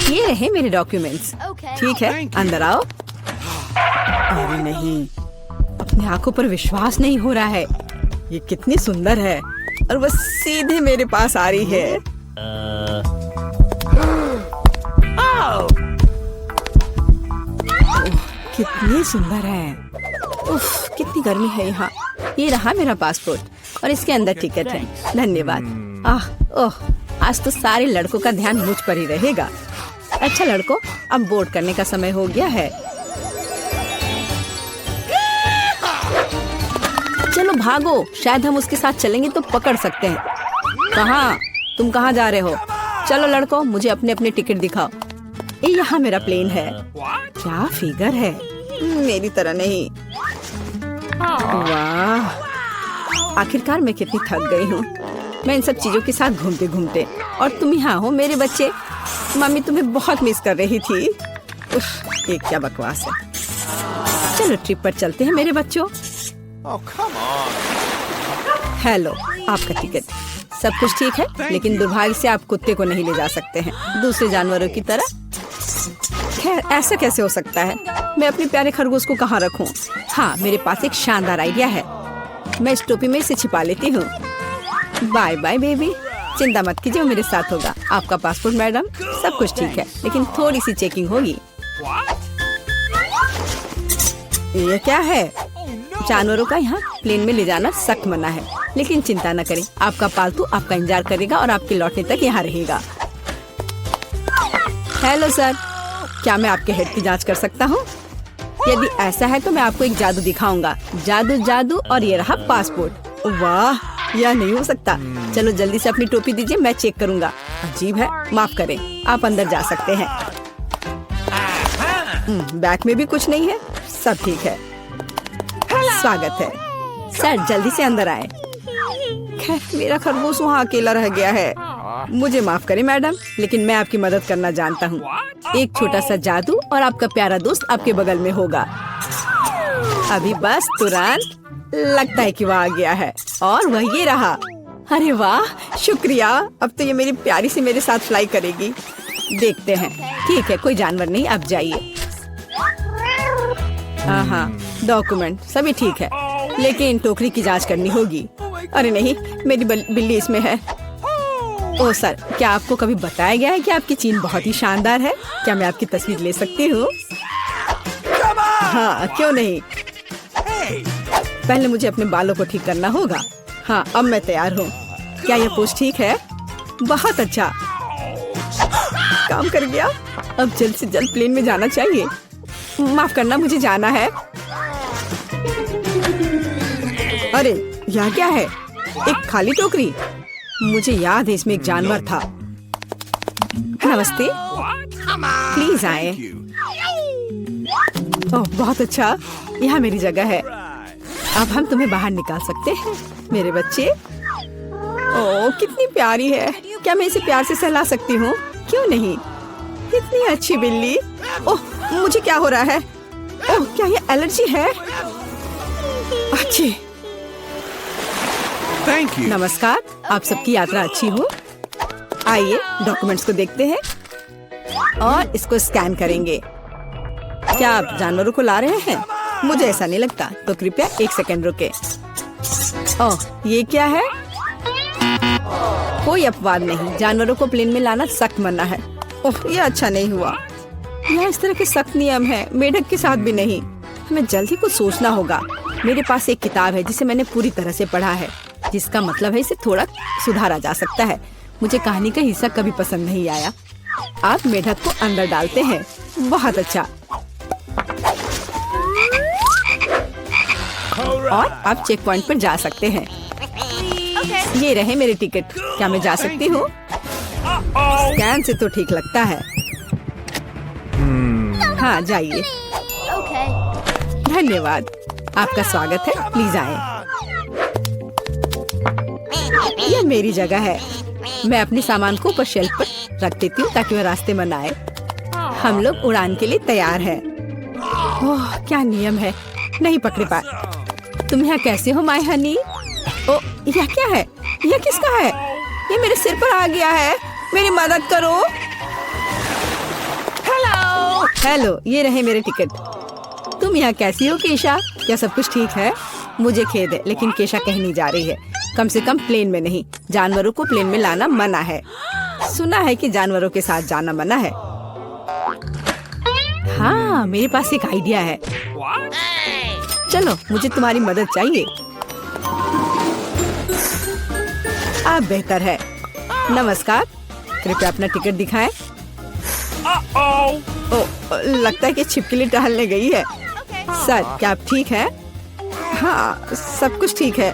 ये रहे मेरे डॉक्यूमेंट्स। ठीक है, अंदर आओ। अरे नहीं, अपनी आंखों पर विश्वास नहीं हो रहा है। ये कितनी सुंदर है और वो सीधे मेरे पास आ रही है। कितनी सुंदर है। उफ, कितनी गर्मी है यहाँ। ये रहा मेरा पासपोर्ट और इसके अंदर टिकट है। धन्यवाद। ओह, आज तो सारे लड़कों का ध्यान मुझ पर ही रहेगा। अच्छा लड़कों, अब बोर्ड करने का समय हो गया है। चलो भागो, शायद हम उसके साथ चलेंगे तो पकड़ सकते हैं। कहाँ? तुम कहाँ जा रहे हो? चलो लड़कों, मुझे अपने अपने टिकट दिखाओ। ये यहाँ मेरा प्लेन है। क्या फिगर है, मेरी तरह नहीं। वाह, आखिरकार मैं कितनी थक गई हूँ। मैं इन सब चीजों के साथ घूमते घूमते, और तुम यहाँ हो मेरे बच्चे। मम्मी तुम्हें बहुत मिस कर रही थी। उफ, ये क्या बकवास है। चलो ट्रिप पर चलते हैं मेरे बच्चों। हेलो, आपका टिकट। सब कुछ ठीक है, लेकिन दुर्भाग्य से आप कुत्ते को नहीं ले जा सकते हैं, दूसरे जानवरों की तरह। खैर, ऐसा कैसे हो सकता है? मैं अपने प्यारे खरगोश को कहाँ रखूं? हाँ, मेरे पास एक शानदार आइडिया है। मैं इस टोपी में इसे छिपा लेती हूँ। बाय बाय बेबी, चिंता मत कीजिए, मेरे साथ होगा। आपका पासपोर्ट मैडम, सब कुछ ठीक है, लेकिन थोड़ी सी चेकिंग होगी। ये क्या है? जानवरों का यहाँ प्लेन में ले जाना सख्त मना है, लेकिन चिंता न करें, आपका पालतू आपका इंतजार करेगा और आपके लौटने तक यहाँ रहेगा। हेलो सर, क्या मैं आपके हेड की जांच कर सकता हूँ? यदि ऐसा है तो मैं आपको एक जादू दिखाऊंगा। जादू जादू, और ये रहा पासपोर्ट। वाह, यह नहीं हो सकता। चलो जल्दी से अपनी टोपी दीजिए, मैं चेक करूंगा। अजीब है, माफ करें, आप अंदर जा सकते हैं। बैग में भी कुछ नहीं है, सब ठीक है। स्वागत है सर, जल्दी से अंदर आए। खैर, मेरा खरगोश वहाँ अकेला रह गया है। मुझे माफ करें मैडम, लेकिन मैं आपकी मदद करना जानता हूँ। एक छोटा सा जादू और आपका प्यारा दोस्त आपके बगल में होगा। अभी बस तुरंत। लगता है कि वह आ गया है, और वह ये रहा। अरे वाह, शुक्रिया। अब तो ये मेरी प्यारी सी मेरे साथ फ्लाई करेगी। देखते हैं। ठीक है, कोई जानवर नहीं, अब जाइए। हाँ, डॉक्यूमेंट सभी ठीक है, लेकिन टोकरी की जांच करनी होगी। अरे नहीं, मेरी बिल्ली इसमें है। ओह सर, क्या आपको कभी बताया गया है कि आपकी चीन बहुत ही शानदार है? क्या मैं आपकी तस्वीर ले सकती हूँ? हाँ, क्यों नहीं। पहले मुझे अपने बालों को ठीक करना होगा। हाँ, अब मैं तैयार हूँ। क्या यह पोज ठीक है? बहुत अच्छा, काम कर गया। अब जल्द से जल्द प्लेन में जाना चाहिए। माफ करना, मुझे जाना है। अरे यह क्या है? एक खाली टोकरी। मुझे याद है इसमें एक जानवर था। नमस्ते, प्लीज आए। ओह बहुत अच्छा, यहाँ मेरी जगह है। अब हम तुम्हें बाहर निकाल सकते हैं मेरे बच्चे। ओह कितनी प्यारी है। क्या मैं इसे प्यार से सहला सकती हूँ? क्यों नहीं, कितनी अच्छी बिल्ली। ओह मुझे क्या हो रहा है? ओह क्या ये एलर्जी है? अच्छी। नमस्कार, आप सबकी यात्रा अच्छी हो। आइए डॉक्यूमेंट्स को देखते हैं और इसको स्कैन करेंगे। क्या आप जानवरों को ला रहे हैं? मुझे ऐसा नहीं लगता, तो कृपया 1 सेकंड रुके। ओह ये क्या है? कोई अपवाद नहीं, जानवरों को प्लेन में लाना सख्त मना है। ओह ये अच्छा नहीं हुआ। यहाँ इस तरह के सख्त नियम है, मेढक के साथ भी नहीं। हमें जल्द ही कुछ सोचना होगा। मेरे पास एक किताब है जिसे मैंने पूरी तरह से पढ़ा है, जिसका मतलब है इसे थोड़ा सुधारा जा सकता है। मुझे कहानी का हिस्सा कभी पसंद नहीं आया। आप मेढक को अंदर डालते हैं। बहुत अच्छा। और आप चेक पॉइंट पर जा सकते हैं। ये रहे मेरे टिकट। क्या मैं जा सकती हूँ? स्कैन से तो ठीक लगता है। हाँ जाइए। धन्यवाद, आपका स्वागत है, प्लीज आए। यह मेरी जगह है। मैं अपने सामान को ऊपर शेल्फ पर रख देती हूँ ताकि वह रास्ते में न आए। हम लोग उड़ान के लिए तैयार हैं। ओह क्या नियम है, नहीं पकड़े पाए। तुम यहाँ कैसे हो माय हनी? ओ यह क्या है? यह किसका है? ये मेरे सिर पर आ गया है, मेरी मदद करो। हेलो, ये रहे मेरे टिकट। तुम यहाँ कैसी हो केशा? क्या सब कुछ ठीक है? मुझे खेद है, लेकिन केशा कहीं नहीं जा रही है। कम से कम प्लेन में नहीं। जानवरों को प्लेन में लाना मना है। सुना है कि जानवरों के साथ जाना मना है। हाँ, मेरे पास एक आइडिया है। चलो, मुझे तुम्हारी मदद चाहिए। आप बेहतर है। नमस्कार, कृपया अपना टिकट दिखाएं। ओ, लगता है कि छिपकली टहलने गई है। सर, क्या आप ठीक हैं? हाँ, सब कुछ ठीक है।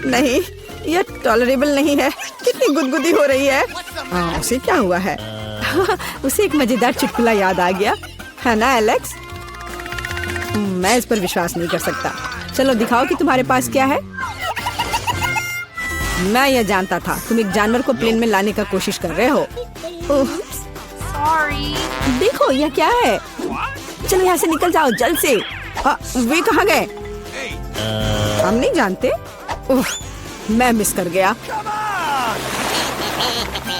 नहीं, यह टॉलरेबल नहीं है। कितनी गुदगुदी हो रही है। उसे क्या हुआ है? उसे एक मजेदार चुटकुला याद आ गया है ना एलेक्स? मैं इस पर विश्वास नहीं कर सकता। चलो दिखाओ कि तुम्हारे पास क्या है। मैं यह जानता था, तुम एक जानवर को प्लेन में लाने का कोशिश कर रहे हो। देखो, यह क्या है? चलो यहाँ से निकल जाओ जल्द से। वे कहाँ गए? हम नहीं जानते। मैं मिस कर गया।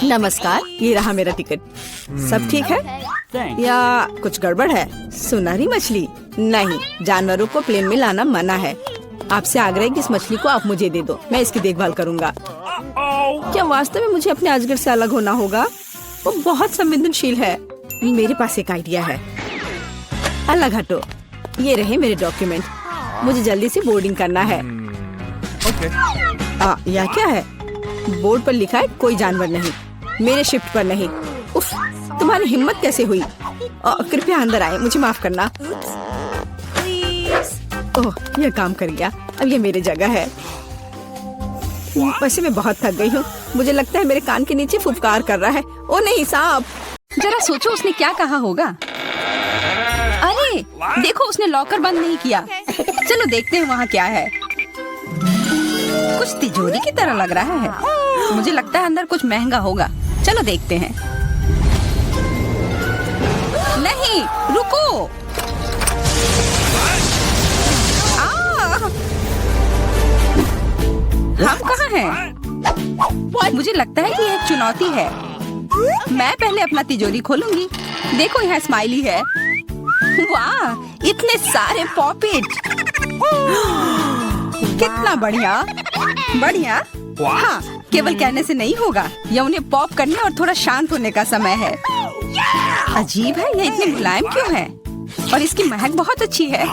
नमस्कार, ये रहा मेरा टिकट। सब ठीक है या कुछ गड़बड़ है? सुनहरी मछली? नहीं, जानवरों को प्लेन में लाना मना है। आपसे आग्रह है कि इस मछली को आप मुझे दे दो, मैं इसकी देखभाल करूंगा। क्या वास्तव में मुझे अपने अजगर से अलग होना होगा? वो बहुत संवेदनशील है। मेरे पास एक आइडिया है। अलग हटो। ये रहे मेरे डॉक्यूमेंट। मुझे जल्दी से बोर्डिंग करना है। यह क्या है? बोर्ड पर लिखा है कोई जानवर नहीं, मेरे शिफ्ट पर नहीं। उफ, तुम्हारी हिम्मत कैसे हुई? कृपया अंदर आए, मुझे माफ करना। ओह, यह काम कर गया। अब ये मेरी जगह है। वैसे मैं बहुत थक गई हूँ। मुझे लगता है मेरे कान के नीचे फुफकार कर रहा है। ओ नहीं, सांप। जरा सोचो उसने क्या कहा होगा। अरे देखो, उसने लॉकर बंद नहीं किया। चलो देखते हैं वहाँ क्या है। कुछ तिजोरी की तरह लग रहा है। मुझे लगता है अंदर कुछ महंगा होगा। चलो देखते हैं। नहीं, रुको। हम कहाँ हैं? मुझे लगता है कि यह एक चुनौती है। मैं पहले अपना तिजोरी खोलूंगी। देखो, यहाँ स्माइली है। वाह, इतने सारे पॉपिट। कितना बढ़िया। बढ़िया। हाँ, केवल कहने से नहीं होगा। यह उन्हें पॉप करने और थोड़ा शांत होने का समय है। अजीब है, यह इतनी मुलायम क्यों है? और इसकी महक बहुत अच्छी है।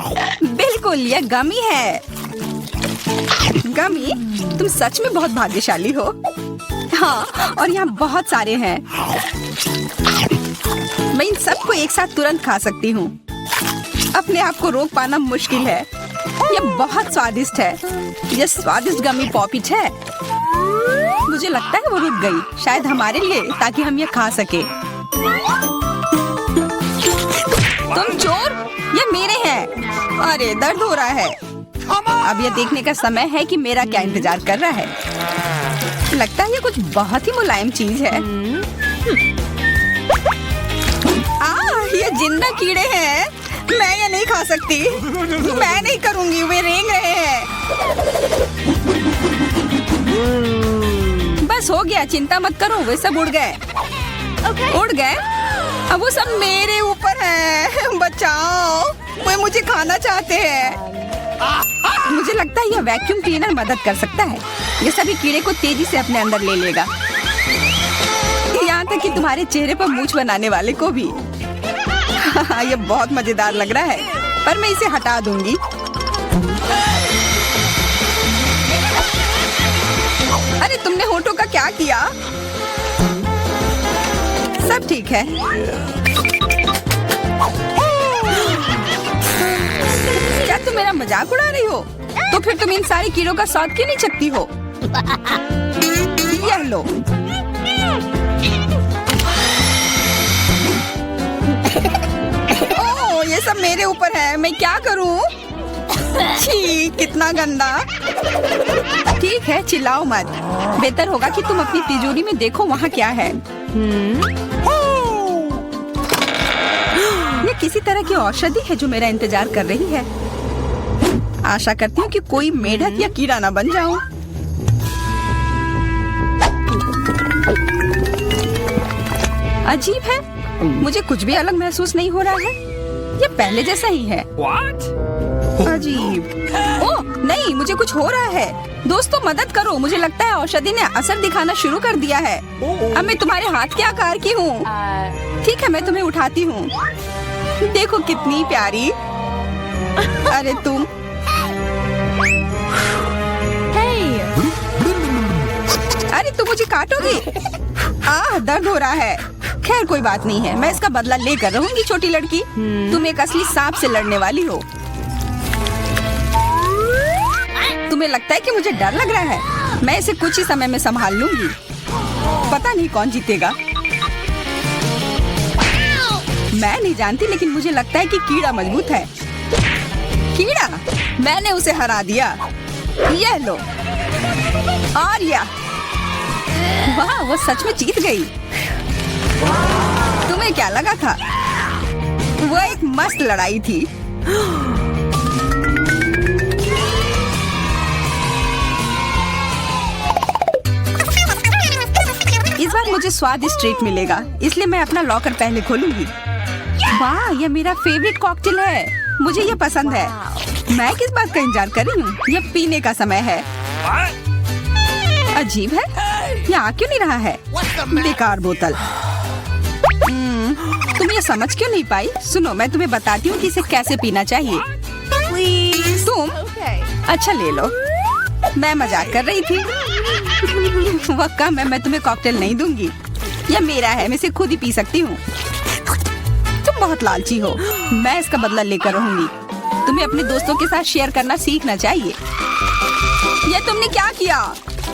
बिल्कुल, यह गमी है। गमी, तुम सच में बहुत भाग्यशाली हो। हाँ, और यहाँ बहुत सारे हैं। मैं इन सबको एक साथ तुरंत खा सकती हूँ। अपने आप को रोक पाना मुश्किल है। यह बहुत स्वादिष्ट है। यह स्वादिष्ट गमी पॉपिट है। मुझे लगता है वो रुक गई, शायद हमारे लिए, ताकि हम यह खा सके। तुम चोर, ये मेरे हैं। अरे दर्द हो रहा है। अब यह देखने का समय है कि मेरा क्या इंतजार कर रहा है। लगता है ये कुछ बहुत ही मुलायम चीज है। ये जिंदा कीड़े हैं। मैं ये नहीं खा सकती। मैं नहीं करूंगी, वे रेंग रहे हैं। बस हो गया, चिंता मत करो, वे सब उड़ गए। उड़ गए? अब वो सब मेरे ऊपर है। बचाओ, वे मुझे खाना चाहते हैं। मुझे लगता है यह वैक्यूम क्लीनर मदद कर सकता है। ये सभी कीड़े को तेजी से अपने अंदर ले लेगा, यहाँ तक कि तुम्हारे चेहरे पर मूंछ बनाने वाले को भी। यह बहुत मजेदार लग रहा है, पर मैं इसे हटा दूंगी। अरे तुमने होठों का क्या किया? सब ठीक है। क्या तुम मेरा मजाक उड़ा रही हो? तो फिर तुम इन सारे कीड़ों का स्वाद क्यों नहीं चखती हो? यह लो। ओह, ये सब मेरे ऊपर है। मैं क्या करूं? छी, कितना गंदा। ठीक है, चिल्लाओ मत। बेहतर होगा कि तुम अपनी तिजोरी में देखो वहाँ क्या है। ये किसी तरह की औषधि है जो मेरा इंतजार कर रही है। आशा करती हूँ कि कोई मेढक या कीड़ा ना बन जाऊं। अजीब है, मुझे कुछ भी अलग महसूस नहीं हो रहा है। ये पहले जैसा ही है। अजीब। ओह नहीं, मुझे कुछ हो रहा है। दोस्तों मदद करो, मुझे लगता है औषधि ने असर दिखाना शुरू कर दिया है। अब मैं तुम्हारे हाथ के आकार की हूँ। ठीक है, मैं तुम्हें उठाती हूँ। देखो कितनी प्यारी। अरे तुम। अरे तुम मुझे काटोगी? दर्द हो रहा है। खैर कोई बात नहीं है, मैं इसका बदला लेकर रहूंगी। छोटी लड़की, तुम एक असली सांप से लड़ने वाली हो। तुम्हें लगता है कि मुझे डर लग रहा है? मैं इसे कुछ ही समय में संभाल लूंगी। पता नहीं कौन जीतेगा। मैं नहीं जानती, लेकिन मुझे लगता है कि कीड़ा मजबूत है। कीड़ा? मैंने उसे हरा दिया। यह लो। और या वाह, वो सच में जीत गई। तुम्हें क्या लगा था? वो एक मस्त लड़ाई थी। इस बार मुझे स्वादिष्ट ट्रीट मिलेगा, इसलिए मैं अपना लॉकर पहले खोलूंगी। वाह, यह मेरा फेवरेट कॉकटेल है। मुझे यह पसंद है। मैं किस बात का इंतजार कर रही हूँ? यह पीने का समय है। अजीब है, यह आ क्यों नहीं रहा है? बेकार बोतल। तुम ये समझ क्यों नहीं पाई? सुनो, मैं तुम्हें बताती हूँ कि इसे कैसे पीना चाहिए। तुम अच्छा ले लो। मैं मजाक कर रही थी। वह कम है, मैं तुम्हें कॉकटेल नहीं दूंगी। यह मेरा है, मैं इसे खुद ही पी सकती हूँ। तुम बहुत लालची हो। मैं इसका बदला लेकर रहूंगी। तुम्हें अपने दोस्तों के साथ शेयर करना सीखना चाहिए। यह तुमने क्या किया?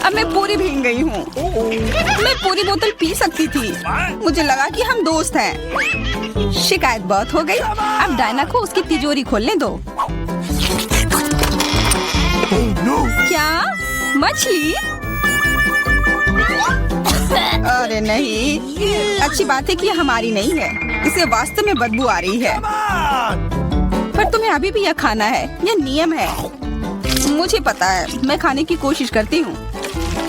अब मैं पूरी भीग गई हूँ। मैं पूरी बोतल पी सकती थी। मुझे लगा कि हम दोस्त हैं। शिकायत बहुत हो गई। अब डायना को उसकी तिजोरी खोलने दो। क्या? मछली? अरे नहीं, अच्छी बात है कि यह हमारी नहीं है। इसे वास्तव में बदबू आ रही है। पर तुम्हें अभी भी यह खाना है। यह नियम है। मुझे पता है, मैं खाने की कोशिश करती हूँ।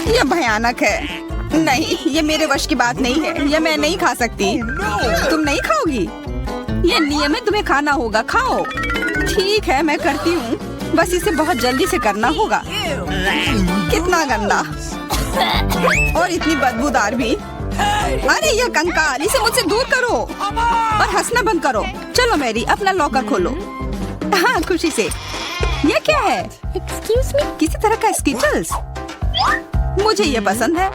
यह भयानक है। नहीं, यह मेरे वश की बात नहीं है। यह मैं नहीं खा सकती। तुम नहीं खाओगी? यह नियम है, तुम्हें खाना होगा। खाओ। ठीक है, मैं करती हूँ। बस इसे बहुत जल्दी से करना होगा। कितना गंदा और इतनी बदबूदार भी। अरे यह कंकाल, इसे मुझसे दूर करो और हंसना बंद करो। चलो मैरी, अपना लॉकर खोलो। हाँ, खुशी से। यह क्या है? किसी तरह का स्किटल्स। मुझे ये पसंद है,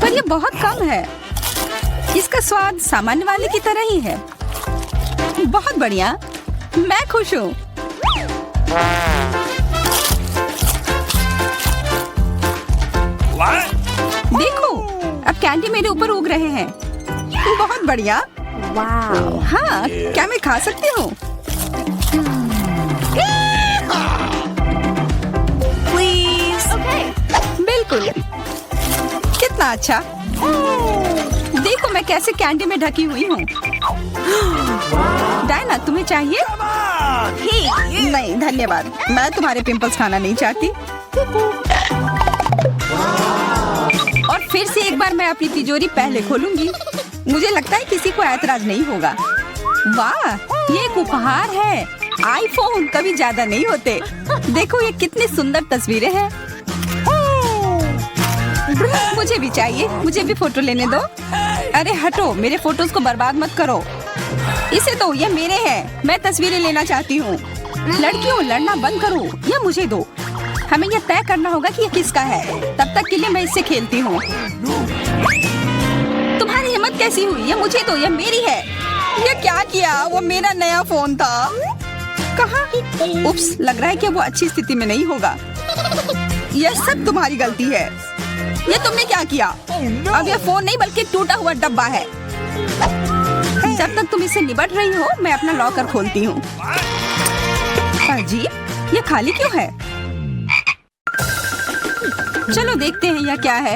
पर ये बहुत कम है। इसका स्वाद सामान्य वाले की तरह ही है। बहुत बढ़िया, मैं खुश हूँ। देखो, अब कैंडी मेरे ऊपर उग रहे हैं। बहुत बढ़िया। हाँ, क्या मैं खा सकती हूँ? बिल्कुल। कितना अच्छा। देखो मैं कैसे कैंडी में ढकी हुई हूँ। डायना, तुम्हें चाहिए? नहीं धन्यवाद, मैं तुम्हारे पिंपल्स खाना नहीं चाहती। और फिर से एक बार मैं अपनी तिजोरी पहले खोलूंगी। मुझे लगता है किसी को ऐतराज नहीं होगा। वाह, ये एक उपहार है। आईफोन कभी ज्यादा नहीं होते। देखो ये कितनी सुंदर तस्वीरें हैं। मुझे भी चाहिए, मुझे भी फोटो लेने दो। अरे हटो, मेरे फोटोज को बर्बाद मत करो। इसे दो, ये मेरे हैं। मैं तस्वीरें लेना चाहती हूँ। लड़कियों, लड़ना बंद करो, ये मुझे दो। हमें यह तय करना होगा कि यह किसका है। तब तक के लिए मैं इससे खेलती हूँ। तुम्हारी हिम्मत कैसी हुई? ये मुझे दो, यह मेरी है। ये क्या किया? वो मेरा नया फोन था। कहाँ? उप्स, लग रहा है कि वो अच्छी स्थिति में नहीं होगा। यह सब तुम्हारी गलती है। ये तुमने क्या किया? अब यह फोन नहीं बल्कि टूटा हुआ डब्बा है। जब तक तुम इससे निपट रही हो, मैं अपना लॉकर खोलती हूँ। अजीब, ये खाली क्यों है? चलो देखते हैं यह क्या है।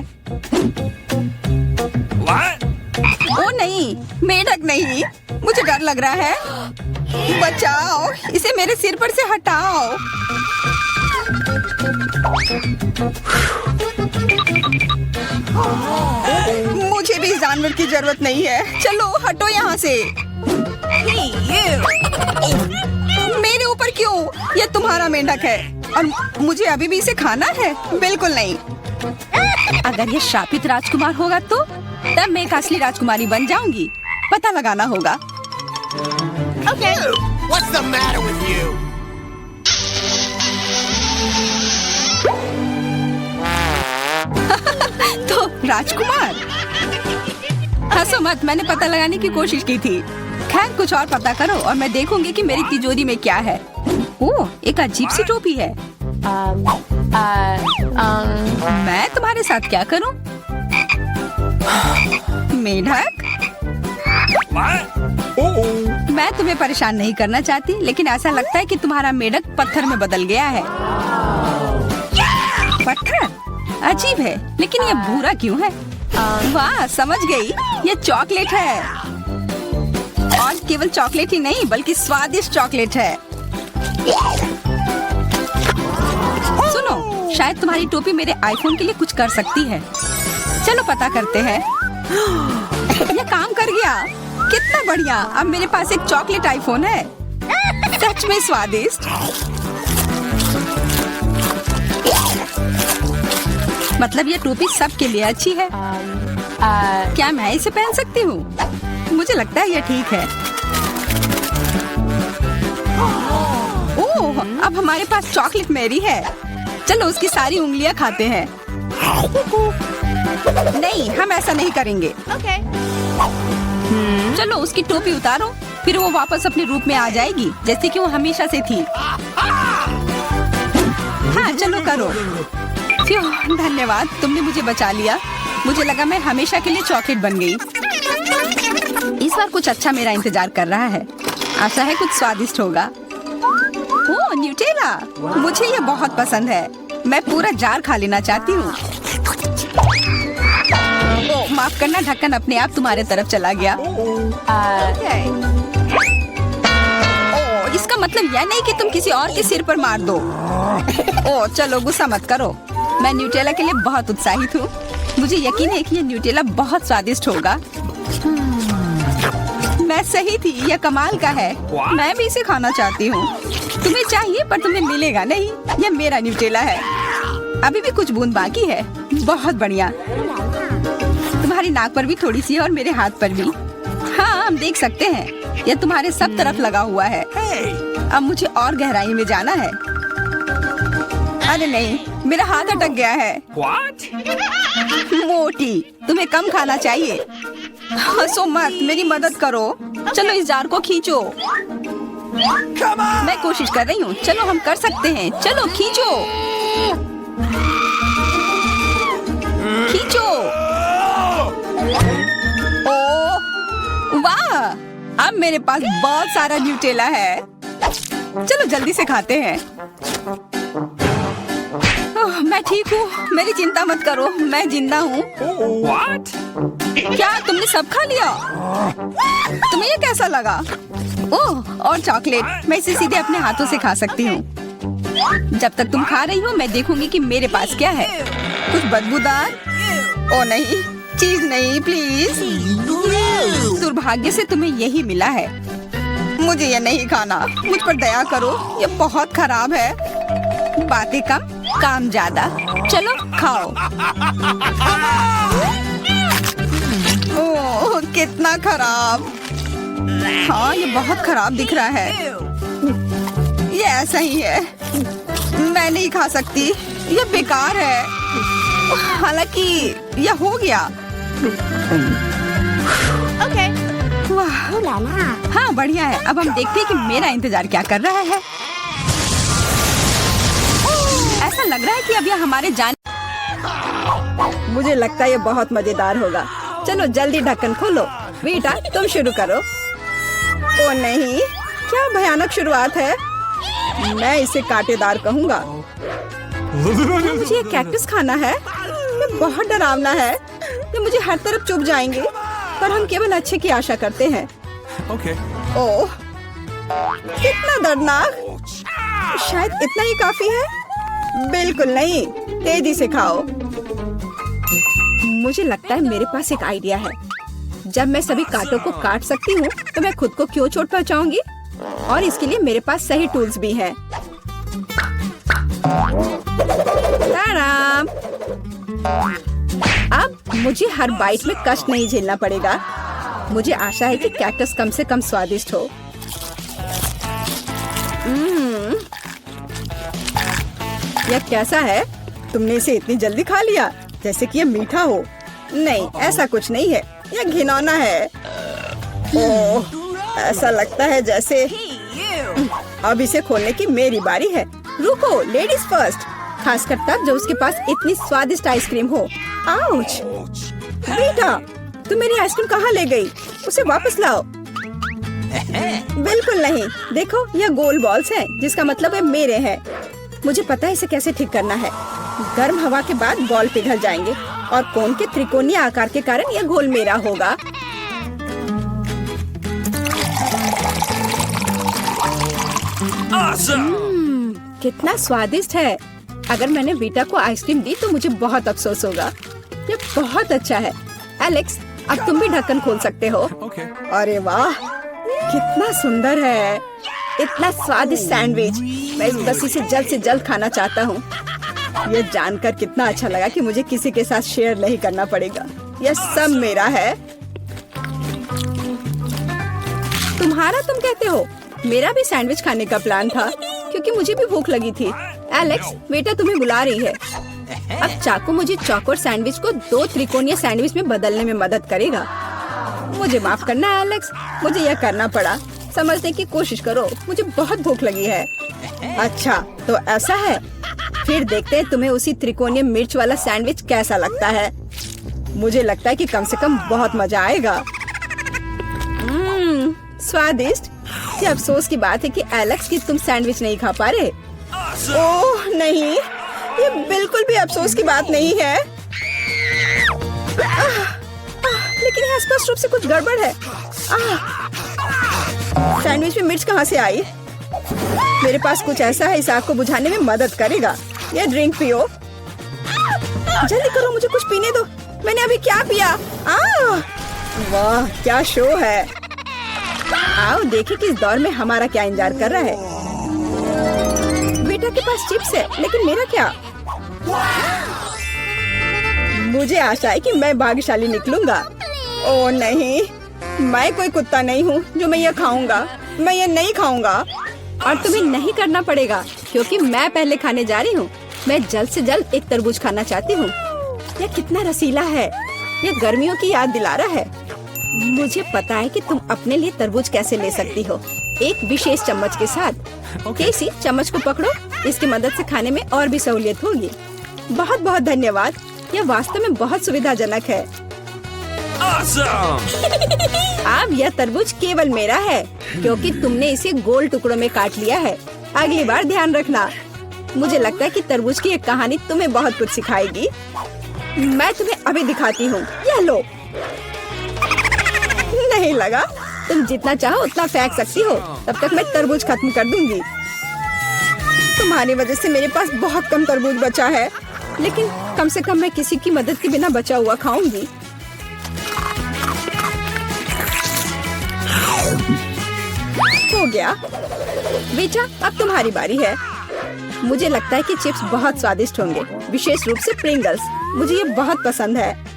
ओ नहीं, मेढक नहीं, मुझे डर लग रहा है। बचाओ, इसे मेरे सिर पर से हटाओ। मुझे भी इस जानवर की जरूरत नहीं है। चलो हटो यहाँ से। मेरे ऊपर क्यों? ये तुम्हारा मेंढक है और मुझे अभी भी इसे खाना है? बिल्कुल नहीं। अगर ये शापित राजकुमार होगा तो तब मैं एक असली राजकुमारी बन जाऊंगी। पता लगाना होगा। What's the matter with you? तो राजकुमार, हंसो मत, मैंने पता लगाने की कोशिश की थी। खैर कुछ और पता करो और मैं देखूंगी कि मेरी तिजोरी में क्या है। ओह, एक अजीब सी टोपी है। मैं तुम्हारे साथ क्या करूं? मेढक, मैं तुम्हें परेशान नहीं करना चाहती, लेकिन ऐसा लगता है कि तुम्हारा मेढक पत्थर में बदल गया है। पत्थर? अजीब है, लेकिन ये भूरा क्यों है? वाह, समझ गई, ये चॉकलेट है। और केवल चॉकलेट ही नहीं, बल्कि स्वादिष्ट चॉकलेट है। सुनो, शायद तुम्हारी टोपी मेरे आईफोन के लिए कुछ कर सकती है। चलो पता करते हैं। ये काम कर गया, कितना बढ़िया। अब मेरे पास एक चॉकलेट आईफोन है। सच में स्वादिष्ट। मतलब ये टोपी सबके लिए अच्छी है। क्या मैं इसे पहन सकती हूँ? मुझे लगता है ये ठीक है। ओह, अब हमारे पास चॉकलेट मैरी है। चलो उसकी सारी उंगलियां खाते हैं। नहीं, हम ऐसा नहीं करेंगे। चलो उसकी टोपी उतारो, फिर वो वापस अपने रूप में आ जाएगी, जैसे कि वो हमेशा से थी। हाँ, चलो करो। धन्यवाद, तुमने मुझे बचा लिया। मुझे लगा मैं हमेशा के लिए चॉकलेट बन गई। इस बार कुछ अच्छा मेरा इंतजार कर रहा है। आशा है कुछ स्वादिष्ट होगा। ओह, न्यूटेला, मुझे ये बहुत पसंद है। मैं पूरा जार खा लेना चाहती हूँ। ओह, माफ करना, ढक्कन अपने आप तुम्हारे तरफ चला गया। ओह, इसका मतलब यह नहीं कि तुम किसी और के सिर पर मार दो। ओह, चलो गुस्सा मत करो। मैं न्यूटेला के लिए बहुत उत्साहित हूँ। मुझे यकीन है कि ये न्यूटेला बहुत स्वादिष्ट होगा। मैं सही थी, यह कमाल का है। मैं भी इसे खाना चाहती हूँ। तुम्हें चाहिए पर तुम्हें मिलेगा नहीं। यह मेरा न्यूटेला है। अभी भी कुछ बूंद बाकी है। बहुत बढ़िया। तुम्हारी नाक पर भी थोड़ी सी है और मेरे हाथ पर भी। हाँ, हम देख सकते हैं। यह तुम्हारे सब तरफ लगा हुआ है। अब मुझे और गहराई में जाना है। अरे नहीं, मेरा हाथ अटक गया है। What? मोटी, तुम्हें कम खाना चाहिए। हंसो मत, मेरी मदद करो। चलो इस जार को खींचो। मैं कोशिश कर रही हूँ। चलो हम कर सकते हैं। चलो खींचो, खींचो। ओह वाह, अब मेरे पास बहुत सारा न्यूटेला है। चलो जल्दी से खाते हैं। ओह, मैं ठीक हूँ, मेरी चिंता मत करो, मैं जिंदा हूँ। What? क्या तुमने सब खा लिया? तुम्हें ये कैसा लगा? ओह, और चॉकलेट, मैं इसे सीधे अपने हाथों से खा सकती हूँ। जब तक तुम खा रही हो, मैं देखूंगी कि मेरे पास क्या है। कुछ बदबूदार? ओ नहीं, चीज नहीं, प्लीज। दुर्भाग्य से तुम्हें यही मिला है। मुझे ये नहीं खाना, मुझ पर दया करो, ये बहुत खराब है। बातें कम, काम ज्यादा। चलो खाओ। ओह, कितना खराब। हाँ, ये बहुत खराब दिख रहा है। ये ऐसा ही है, मैं नहीं खा सकती, ये बेकार है। हालांकि यह हो गया। वाह, हाँ बढ़िया है। अब हम देखते हैं कि मेरा इंतजार क्या कर रहा है। ऐसा लग रहा है कि अब यह हमारे जान। मुझे लगता है ये बहुत मजेदार होगा। चलो जल्दी ढक्कन खोलो। बेटा तुम शुरू करो। ओ नहीं, क्या भयानक शुरुआत है। मैं इसे कांटेदार कहूँगा। मुझे ये कैक्टस खाना है। ये बहुत डरावना है। ये मुझे हर तरफ चुभ जाएंगे, पर हम केवल अच्छे की आशा करते हैं। Okay. ओह, कितना दर्दनाक। शायद इतना ही काफी है। बिल्कुल नहीं, तेजी से खाओ। मुझे लगता है मेरे पास एक आइडिया है। जब मैं सभी कांटों को काट सकती हूँ, तो मैं खुद को क्यों चोट पहुँचाऊंगी? और इसके लिए मेरे पास सही टूल्स भी हैं। ताराम! अब मुझे हर बाइट में कष्ट नहीं झेलना पड़ेगा। मुझे आशा है कि कैक्टस कम से कम स्वादिष्ट हो। यह कैसा है? तुमने इसे इतनी जल्दी खा लिया जैसे कि यह मीठा हो। नहीं, ऐसा कुछ नहीं है, यह घिनौना है। ओह, ऐसा लगता है जैसे अब इसे खोलने की मेरी बारी है। रुको, लेडीज फर्स्ट, खासकर तब जब उसके पास इतनी स्वादिष्ट आइसक्रीम हो। आउच! बेटा, तुम मेरी आइसक्रीम कहाँ ले गई? उसे वापस लाओ। बिल्कुल नहीं। देखो, यह गोल बॉल्स हैं, जिसका मतलब है मेरे हैं। मुझे पता है इसे कैसे ठीक करना है। गर्म हवा के बाद बॉल पिघल जाएंगे और कोन के त्रिकोणीय आकार के कारण यह घोल मेरा होगा। कितना स्वादिष्ट है। अगर मैंने बीटा को आइसक्रीम दी तो मुझे बहुत अफसोस होगा। ये बहुत अच्छा है। एलेक्स, अब तुम भी ढक्कन खोल सकते हो। Okay. अरे वाह, कितना सुंदर है। इतना स्वादिष्ट सैंडविच। मैं बस इसे जल्द से जल्द खाना चाहता हूँ। ये जानकर कितना अच्छा लगा कि मुझे किसी के साथ शेयर नहीं करना पड़ेगा। यह सब मेरा है। तुम्हारा तुम कहते हो? मेरा भी सैंडविच खाने का प्लान था, क्योंकि मुझे भी भूख लगी थी। एलेक्स, बेटा तुम्हें बुला रही है। अब चाकू मुझे चौकोर सैंडविच को 2 त्रिकोणीय सैंडविच में बदलने में मदद करेगा। मुझे माफ करना एलेक्स, मुझे यह करना पड़ा। समझने की कोशिश करो, मुझे बहुत भूख लगी है। अच्छा, तो ऐसा है। फिर देखते हैं तुम्हें उसी त्रिकोणीय मिर्च वाला सैंडविच कैसा लगता है। मुझे लगता है कि कम से कम बहुत मजा आएगा। स्वादिष्ट। ये अफसोस की बात है कि एलेक्स की तुम सैंडविच नहीं खा पा रहे। ओह नहीं, ये बिल्कुल भी अफसोस की बात नहीं है। लेकिन यहाँ स्पष्ट रूप से कुछ गड़बड़ है। सैंडविच में मिर्च कहाँ से आई? मेरे पास कुछ ऐसा है, इस आग को बुझाने में मदद करेगा। ये ड्रिंक पियो। जल्दी करो, मुझे कुछ पीने दो। मैंने अभी क्या पिया? वाह, क्या शो है। आओ देखें कि इस दौर में हमारा क्या इंतजार कर रहा है। बेटा के पास चिप्स है, लेकिन मेरा क्या? मुझे आशा है कि मैं भाग्यशाली निकलूंगा। ओह नहीं, मैं कोई कुत्ता नहीं हूँ जो मैं ये खाऊंगा। मैं ये नहीं खाऊंगा। और तुम्हें नहीं करना पड़ेगा, क्योंकि मैं पहले खाने जा रही हूँ। मैं जल्द से जल्द एक तरबूज खाना चाहती हूँ। यह कितना रसीला है। यह गर्मियों की याद दिला रहा है। मुझे पता है कि तुम अपने लिए तरबूज कैसे ले सकती हो, एक विशेष चम्मच के साथ। केसी, चम्मच को पकड़ो। इसकी मदद से खाने में और भी सहूलियत होगी। बहुत बहुत धन्यवाद। यह वास्तव में बहुत सुविधाजनक है। Awesome! अब यह तरबूज केवल मेरा है, क्योंकि तुमने इसे गोल टुकड़ों में काट लिया है। अगली बार ध्यान रखना। मुझे लगता है कि तरबूज की एक कहानी तुम्हें बहुत कुछ सिखाएगी। मैं तुम्हें अभी दिखाती हूँ। यह लो। नहीं लगा? तुम जितना चाहो उतना फेंक सकती हो। तब तक मैं तरबूज खत्म कर दूंगी। तुम्हारी वजह से मेरे पास बहुत कम तरबूज बचा है, लेकिन कम से कम मैं किसी की मदद के बिना बचा हुआ खाऊंगी। हो गया। बेटा, अब तुम्हारी बारी है। मुझे लगता है कि चिप्स बहुत स्वादिष्ट होंगे, विशेष रूप से प्रिंगल्स। मुझे ये बहुत पसंद है।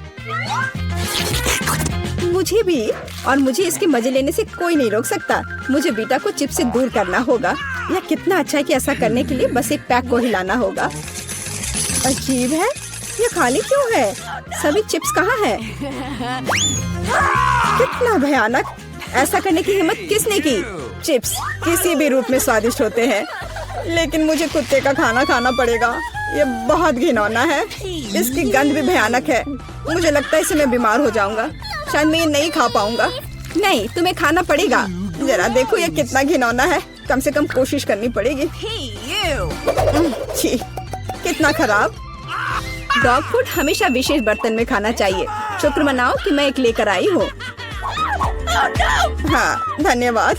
मुझे भी, और मुझे इसके मजे लेने से कोई नहीं रोक सकता। मुझे बीटा को चिप्स से दूर करना होगा। यह कितना अच्छा है कि ऐसा करने के लिए बस एक पैक को हिलाना होगा। अजीब है, ये खाली क्यों है? सभी चिप्स कहाँ हैं? कितना भयानक। ऐसा करने की हिम्मत किसने की? चिप्स किसी भी रूप में स्वादिष्ट होते हैं, लेकिन मुझे कुत्ते का खाना खाना पड़ेगा। ये बहुत घिनौना है। इसकी गंध भी भयानक है। मुझे लगता है इससे मैं बीमार हो जाऊंगा। शायद मैं ये नहीं खा पाऊंगा। नहीं, तुम्हें खाना पड़ेगा। जरा देखो ये कितना घिनौना है। कम से कम कोशिश करनी पड़ेगी। छी, कितना खराब। डॉग फूड हमेशा विशेष बर्तन में खाना चाहिए। शुक्र मनाओ कि मैं एक लेकर आई हूँ। हाँ, धन्यवाद।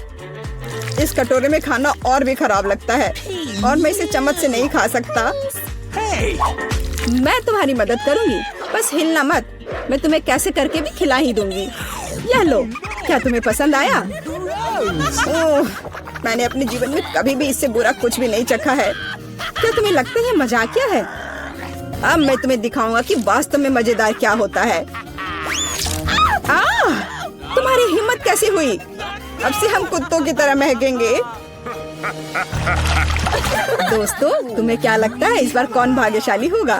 इस कटोरे में खाना और भी खराब लगता है, और मैं इसे चम्मच से नहीं खा सकता। मैं तुम्हारी मदद करूंगी, बस हिलना मत। मैं तुम्हें कैसे करके भी खिला ही दूंगी। यह लो। क्या तुम्हें पसंद आया? ओह, मैंने अपने जीवन में कभी भी इससे बुरा कुछ भी नहीं चखा है। क्या तुम्हें लगता है मजाकिया है? अब मैं तुम्हें दिखाऊंगा कि वास्तव में मजेदार क्या होता है। तुम्हारी हिम्मत कैसे हुई? अब से हम कुत्तों की तरह महकेंगे। दोस्तों, तुम्हें क्या लगता है इस बार कौन भाग्यशाली होगा?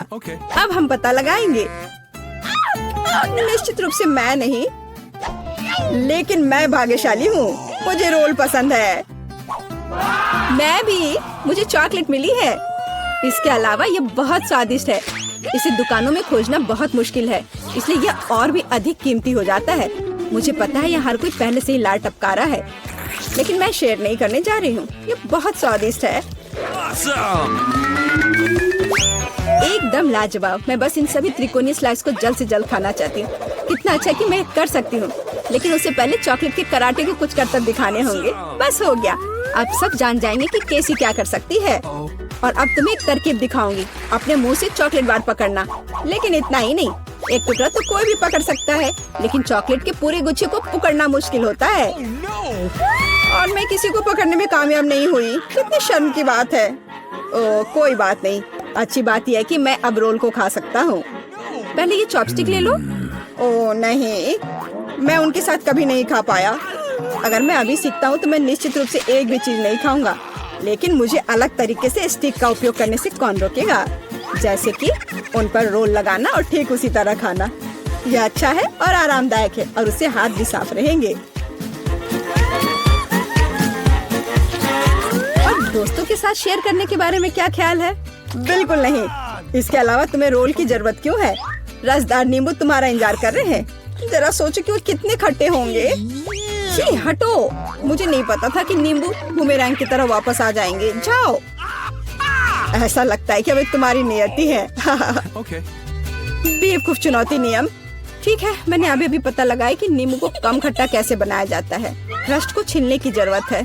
अब हम पता लगाएंगे। निश्चित रूप से मैं नहीं, लेकिन मैं भाग्यशाली हूँ। मुझे रोल पसंद है। मैं भी। मुझे चॉकलेट मिली है। इसके अलावा ये बहुत स्वादिष्ट है। इसे दुकानों में खोजना बहुत मुश्किल है, इसलिए यह और भी अधिक कीमती हो जाता है। मुझे पता है यह हर कोई पहले से ही लार टपका रहा है, लेकिन मैं शेयर नहीं करने जा रही हूँ। ये बहुत स्वादिष्ट है। Awesome! एकदम लाजवाब। मैं बस इन सभी त्रिकोणीय स्लाइस को जल्द से जल्द खाना चाहती हूँ। कितना अच्छा कि मैं कर सकती हूँ, लेकिन उससे पहले चॉकलेट के कराटे के कुछ करतब दिखाने होंगे। बस हो गया। अब सब जान जाएंगे कि केसी क्या कर सकती है। और अब तुम्हें एक तरकीब दिखाऊंगी। अपने मुंह से चॉकलेट बार पकड़ना, लेकिन इतना ही नहीं। एक टुकड़ा तो कोई भी पकड़ सकता है, लेकिन चॉकलेट के पूरे गुच्छे को पकड़ना मुश्किल होता है। और मैं किसी को पकड़ने में कामयाब नहीं हुई। कितनी शर्म की बात है। कोई बात नहीं। अच्छी बात यह है कि मैं अब रोल को खा सकता हूँ। पहले ये चॉपस्टिक ले लो। ओह नहीं, मैं उनके साथ कभी नहीं खा पाया। अगर मैं अभी सीखता हूँ तो मैं निश्चित रूप से एक भी चीज नहीं खाऊंगा, लेकिन मुझे अलग तरीके से स्टिक का उपयोग करने से कौन रोकेगा? जैसे कि उन पर रोल लगाना और ठीक उसी तरह खाना। यह अच्छा है और आरामदायक है, और उससे हाथ भी साफ रहेंगे। और दोस्तों के साथ शेयर करने के बारे में क्या ख्याल है? बिल्कुल नहीं। इसके अलावा तुम्हें रोल की जरूरत क्यों है? रसदार नींबू तुम्हारा इंतजार कर रहे हैं। जरा सोचो कि वो कितने खट्टे होंगे। छी, हटो। मुझे नहीं पता था कि नींबू बूमेरैंग की तरह वापस आ जाएंगे। जाओ। ऐसा लगता है कि अब तुम्हारी नियति है। बेवकूफ चुनौती नियम। ठीक है, मैंने अभी पता लगाया कि नींबू को कम खट्टा कैसे बनाया जाता है। रस्ट को छीलने की जरूरत है।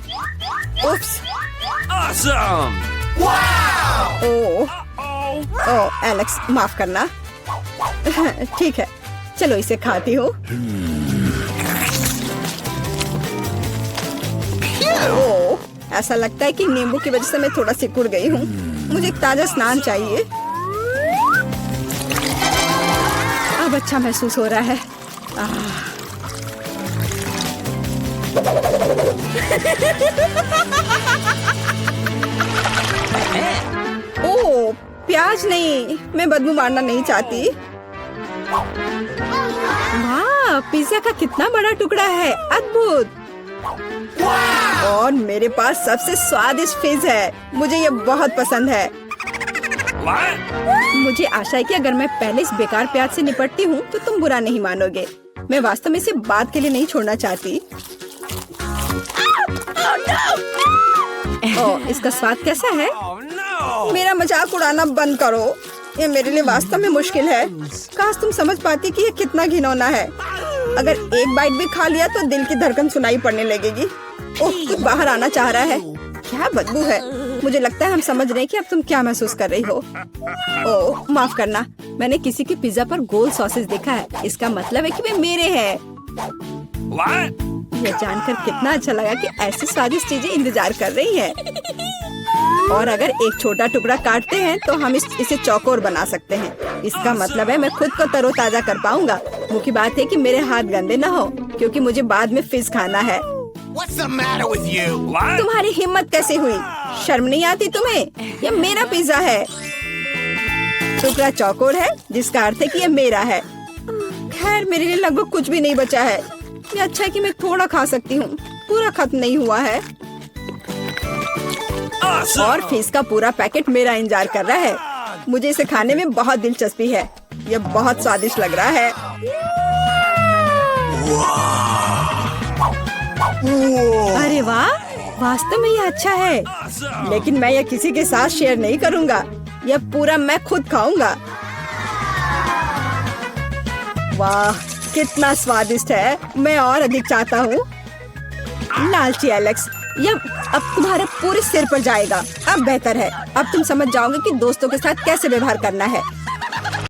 उफ्स। Awesome! ओह एलेक्स, माफ करना। ठीक है, चलो इसे खाती हूँ। ओह, ऐसा लगता है कि नींबू की वजह से मैं थोड़ा सिकुड़ गई हूँ। मुझे एक ताजा स्नान चाहिए। अब अच्छा महसूस हो रहा है। ओह, प्याज नहीं। मैं बदबू मारना नहीं चाहती। वाह, पिज्जा का कितना बड़ा टुकड़ा है। अद्भुत। और मेरे पास सबसे स्वादिष्ट फिज है। मुझे ये बहुत पसंद है। मुझे आशा है कि अगर मैं पहले इस बेकार प्याज से निपटती हूँ तो तुम बुरा नहीं मानोगे। मैं वास्तव में इसे बात के लिए नहीं छोड़ना चाहती। ओह, इसका स्वाद कैसा है? मेरा मजाक उड़ाना बंद करो। ये मेरे लिए वास्तव में मुश्किल है। काश तुम समझ पाती कि ये कितना घिनौना है। अगर एक बाइट भी खा लिया तो दिल की धड़कन सुनाई पड़ने लगेगी। ओह, कुछ बाहर आना चाह रहा है। क्या बदबू है। मुझे लगता है हम समझ रहे हैं कि अब तुम क्या महसूस कर रही हो। ओह, माफ करना। मैंने किसी के पिज्जा पर गोल सॉसेस देखा है। इसका मतलब है कि वे मेरे हैं। ये जानकर कितना अच्छा लगा कि ऐसी स्वादिष्ट चीजें इंतजार कर रही है। और अगर एक छोटा टुकड़ा काटते हैं तो हम इसे चौकोर बना सकते हैं। इसका मतलब है मैं खुद को तरोताजा कर पाऊंगा। मुख्य बात है कि मेरे हाथ गंदे न हो, क्योंकि मुझे बाद में फिज खाना है। What's the matter with you? तुम्हारी हिम्मत कैसे हुई? शर्म नहीं आती तुम्हें? ये मेरा पिज्जा है। टुकड़ा चौकोर है, जिसका अर्थ है कि ये मेरा है। खैर, मेरे लिए लगभग कुछ भी नहीं बचा है। ये अच्छा है कि मैं थोड़ा खा सकती हूँ। पूरा खत्म नहीं हुआ है। और फिश का पूरा पैकेट मेरा इंतजार कर रहा है। मुझे इसे खाने में बहुत दिलचस्पी है। यह बहुत स्वादिष्ट लग रहा है। अरे वाह, वास्तव में यह अच्छा है, लेकिन मैं यह किसी के साथ शेयर नहीं करूंगा। यह पूरा मैं खुद खाऊंगा। वाह, कितना स्वादिष्ट है। मैं और अधिक चाहता हूँ। लालची एलेक्स, यह अब तुम्हारे पूरे सिर पर जाएगा। अब बेहतर है। अब तुम समझ जाओगे कि दोस्तों के साथ कैसे व्यवहार करना है।